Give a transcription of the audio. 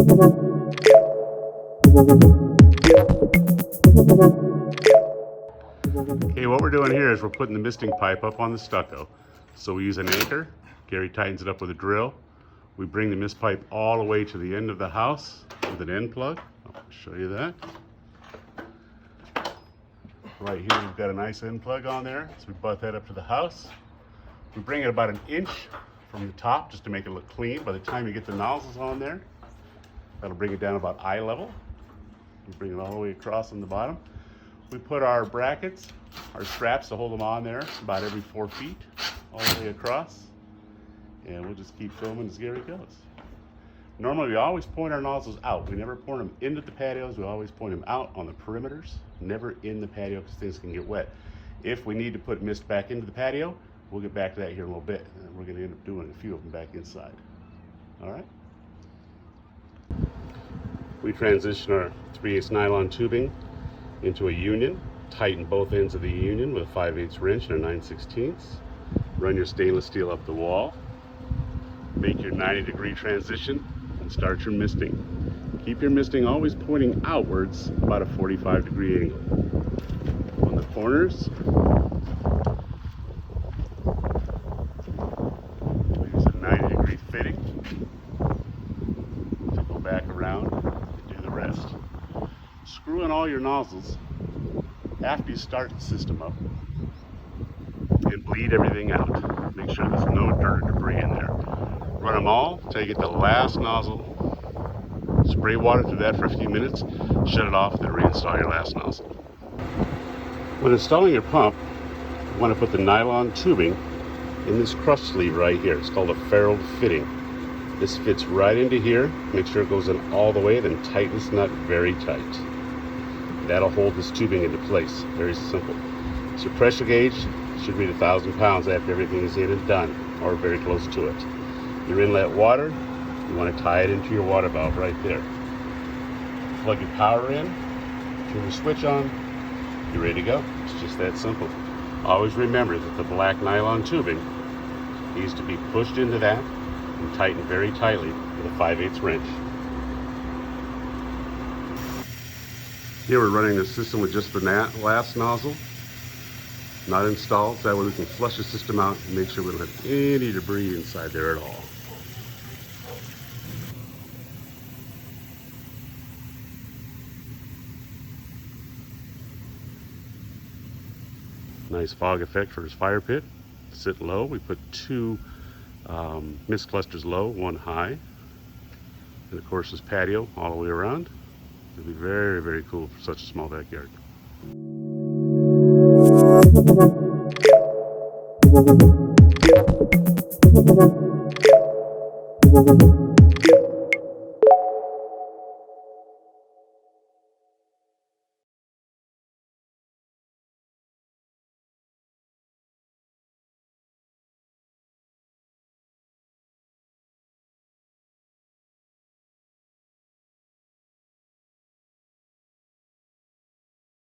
Okay, what we're doing here is we're putting the misting pipe up on the stucco. So we use an anchor. Gary tightens it up with a drill. We bring the mist pipe all the way to the end of the house with an end plug. I'll show you that. Right here we've got a nice end plug on there, so we butt that up to the house. We bring it about an inch from the top just to make it look clean. By the time you get the nozzles on there, that'll bring it down about eye level. We bring it all the way across on the bottom. We put our brackets, our straps to hold them on there about every 4 feet all the way across. And we'll just keep filming as Gary goes. Normally we always point our nozzles out. We never point them into the patios. We always point them out on the perimeters, never in the patio because things can get wet. If we need to put mist back into the patio, we'll get back to that here in a little bit. And we're going to end up doing a few of them back inside. All right. We transition our 3/8 nylon tubing into a union. Tighten both ends of the union with a 5/8 wrench and a 9/16. Run your stainless steel up the wall. Make your 90-degree transition and start your misting. Keep your misting always pointing outwards, about a 45-degree angle. On the corners, use a 90-degree fitting to go back around and do the rest. Screw in all your nozzles after you start the system up and bleed everything out. Make sure there's no dirt or debris in there. Run them all until you get the last nozzle. Spray water through that for a few minutes, shut it off, then reinstall your last nozzle. When installing your pump, you want to put the nylon tubing in this crush sleeve right here. It's called a ferruled fitting. This fits right into here. Make sure it goes in all the way, then tighten this nut very tight. That'll hold this tubing into place. Very simple. So pressure gauge should read 1,000 pounds after everything is in and done, or very close to it. Your inlet water, you want to tie it into your water valve right there. Plug your power in, turn the switch on, you're ready to go. It's just that simple. Always remember that the black nylon tubing needs to be pushed into that and tightened very tightly with a 5/8 wrench. Here we're running the system with just the last nozzle, not installed, so that way we can flush the system out and make sure we don't have any debris inside there at all. Nice fog effect for his fire pit. Sit low. We put 2 mist clusters low, 1 high. And of course his patio all the way around. It'll be very, very cool for such a small backyard. Thank you.